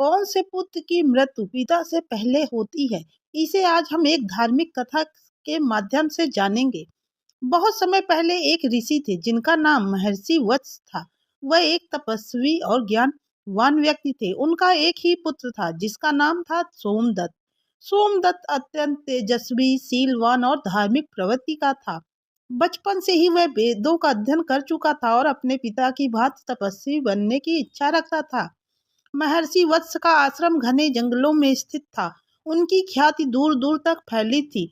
कौन से पुत्र की मृत्यु पिता से पहले होती है, इसे आज हम एक धार्मिक कथा के माध्यम से जानेंगे। बहुत समय पहले एक ऋषि थे जिनका नाम महर्षि वत्स था। वह एक तपस्वी और ज्ञानवान व्यक्ति थे। उनका एक ही पुत्र था जिसका नाम था सोमदत्त। सोमदत्त अत्यंत तेजस्वी, शीलवान और धार्मिक प्रवृत्ति का था। बचपन से ही वह वेदों का अध्ययन कर चुका था और अपने पिता की भांति तपस्वी बनने की इच्छा रखता था। महर्षि वत्स का आश्रम घने जंगलों में स्थित था। उनकी ख्याति दूर दूर तक फैली थी।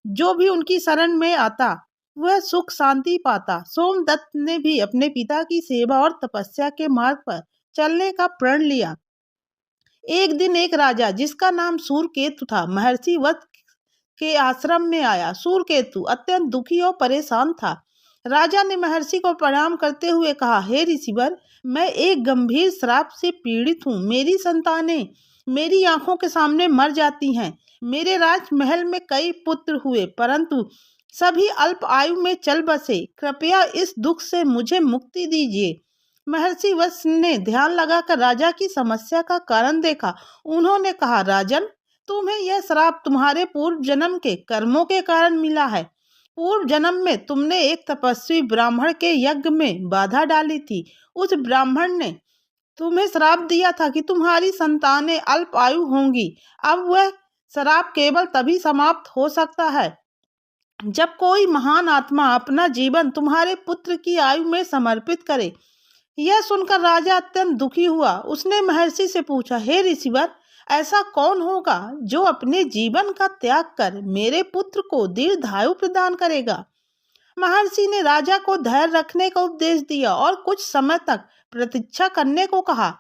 जो भी उनकी शरण में आता वह सुख शांति पाता। सोमदत्त ने भी अपने पिता की सेवा और तपस्या के मार्ग पर चलने का प्रण लिया। एक दिन एक राजा जिसका नाम सूरकेतु था महर्षि वत्स के आश्रम में आया। सूरकेतु अत्यंत दुखी और परेशान था। राजा ने महर्षि को प्रणाम करते हुए कहा, हे ऋषिवर, मैं एक गंभीर श्राप से पीड़ित हूँ। मेरी संतानें मेरी आंखों के सामने मर जाती हैं। मेरे राजमहल में कई पुत्र हुए परंतु सभी अल्प आयु में चल बसे। कृपया इस दुख से मुझे मुक्ति दीजिए। महर्षि वत्स ने ध्यान लगाकर राजा की समस्या का कारण देखा। उन्होंने कहा, राजन, तुम्हें यह श्राप तुम्हारे पूर्व जन्म के कर्मों के कारण मिला है। पूर्व जन्म में तुमने एक तपस्वी ब्राह्मण के यज्ञ में बाधा डाली थी। उस ब्राह्मण ने तुम्हें श्राप दिया था कि तुम्हारी संतानें अल्प आयु होंगी। अब वह श्राप केवल तभी समाप्त हो सकता है जब कोई महान आत्मा अपना जीवन तुम्हारे पुत्र की आयु में समर्पित करे। यह सुनकर राजा अत्यंत दुखी हुआ। उसने महर्षि से पूछा, हे ऋषिवर, ऐसा कौन होगा जो अपने जीवन का त्याग कर मेरे पुत्र को दीर्घायु प्रदान करेगा। महर्षि ने राजा को धैर्य रखने का उपदेश दिया और कुछ समय तक प्रतीक्षा करने को कहा।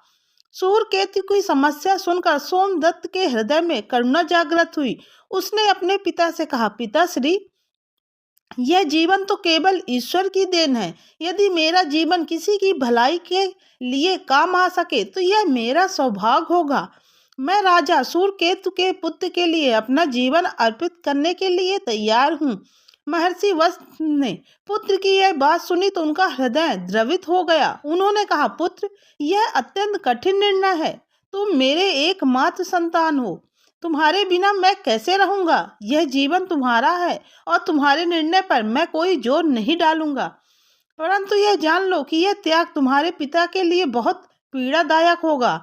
सूरकेतु की समस्या सुनकर सोमदत्त के हृदय में करुणा जागृत हुई। उसने अपने पिता से कहा, पिताश्री, यह जीवन तो केवल ईश्वर की देन है। यदि मेरा जीवन किसी की भलाई के लिए काम आ सके तो यह मेरा सौभाग्य होगा। मैं राजा सूरकेतु के पुत्र के लिए अपना जीवन अर्पित करने के लिए तैयार हूँ। महर्षि वत्स ने पुत्र की यह बात सुनी तो उनका हृदय द्रवित हो गया। उन्होंने कहा, पुत्र, यह अत्यंत कठिन निर्णय है। तुम मेरे एकमात्र संतान हो। तुम्हारे बिना मैं कैसे रहूंगा। यह जीवन तुम्हारा है और तुम्हारे निर्णय पर मैं कोई जोर नहीं डालूंगा, परंतु यह जान लो कि यह त्याग तुम्हारे पिता के लिए बहुत पीड़ादायक होगा।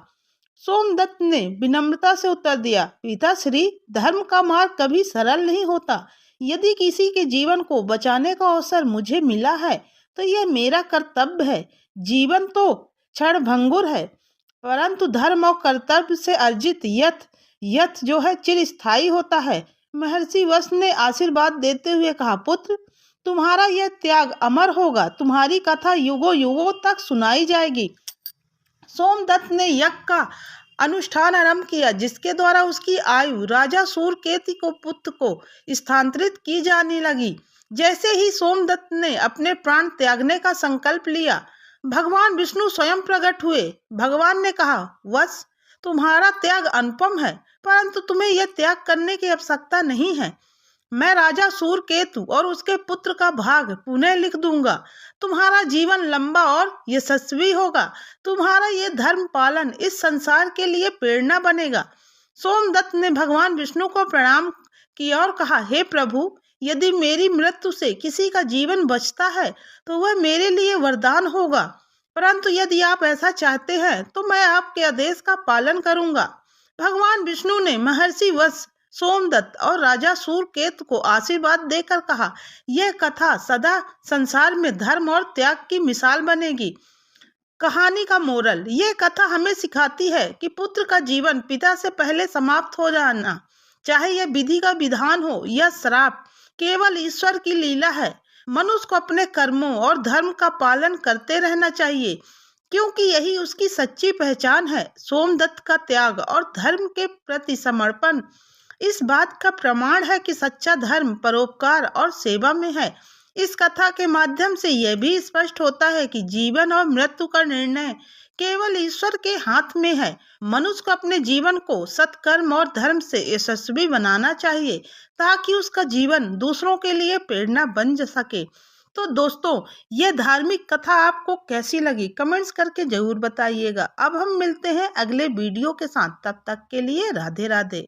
सोमदत्त ने विनम्रता से उत्तर दिया, पिताश्री, धर्म का मार्ग कभी सरल नहीं होता। यदि किसी के जीवन को बचाने का अवसर मुझे मिला है तो यह मेरा कर्तव्य है। जीवन तो क्षणभंगुर है, परंतु धर्म और कर्तव्य से अर्जित यथ जो है चिरस्थायी होता है। महर्षि वत्स ने आशीर्वाद देते हुए कहा, पुत्र, तुम्हारा यह त्याग अमर होगा। तुम्हारी कथा युगों युगों तक सुनाई जाएगी। सोमदत्त ने यज्ञ का अनुष्ठान आरंभ किया जिसके द्वारा उसकी आयु राजा सूरकेतु को पुत्र को स्थानांतरित की जाने लगी। जैसे ही सोमदत्त ने अपने प्राण त्यागने का संकल्प लिया, भगवान विष्णु स्वयं प्रकट हुए। भगवान ने कहा, वत्स, तुम्हारा त्याग अनुपम है, परंतु तुम्हें यह त्याग करने की आवश्यकता नहीं है। मैं राजा सूरकेतु और उसके पुत्र का भाग पुनः लिख दूंगा। तुम्हारा जीवन लंबा और यशस्वी होगा। तुम्हारा ये धर्म पालन इस संसार के लिए प्रेरणा बनेगा। सोमदत्त ने भगवान विष्णु को प्रणाम किया और कहा, हे प्रभु, यदि मेरी मृत्यु से किसी का जीवन बचता है तो वह मेरे लिए वरदान होगा, परंतु यदि आप ऐसा चाहते हैं तो मैं आपके आदेश का पालन करूंगा। भगवान विष्णु ने महर्षि वत्स, सोमदत्त और राजा सूरकेतु को आशीर्वाद देकर कहा, यह कथा सदा संसार में धर्म और त्याग की मिसाल बनेगी। कहानी का मोरल, यह कथा हमें सिखाती है कि पुत्र का जीवन पिता से पहले समाप्त हो जाना, चाहे यह विधि का विधान हो या श्राप, केवल ईश्वर की लीला है। मनुष्य को अपने कर्मों और धर्म का पालन करते रहना चाहिए, क्योंकि यही उसकी सच्ची पहचान है। सोमदत्त का त्याग और धर्म के प्रति समर्पण इस बात का प्रमाण है कि सच्चा धर्म परोपकार और सेवा में है। इस कथा के माध्यम से यह भी स्पष्ट होता है कि जीवन और मृत्यु का निर्णय केवल ईश्वर के हाथ में है। मनुष्य को अपने जीवन को सत्कर्म और धर्म से यशस्वी बनाना चाहिए ताकि उसका जीवन दूसरों के लिए प्रेरणा बन सके। तो दोस्तों, ये धार्मिक कथा आपको कैसी लगी कमेंट्स करके जरूर बताइएगा। अब हम मिलते हैं अगले वीडियो के साथ, तब तक के लिए राधे राधे।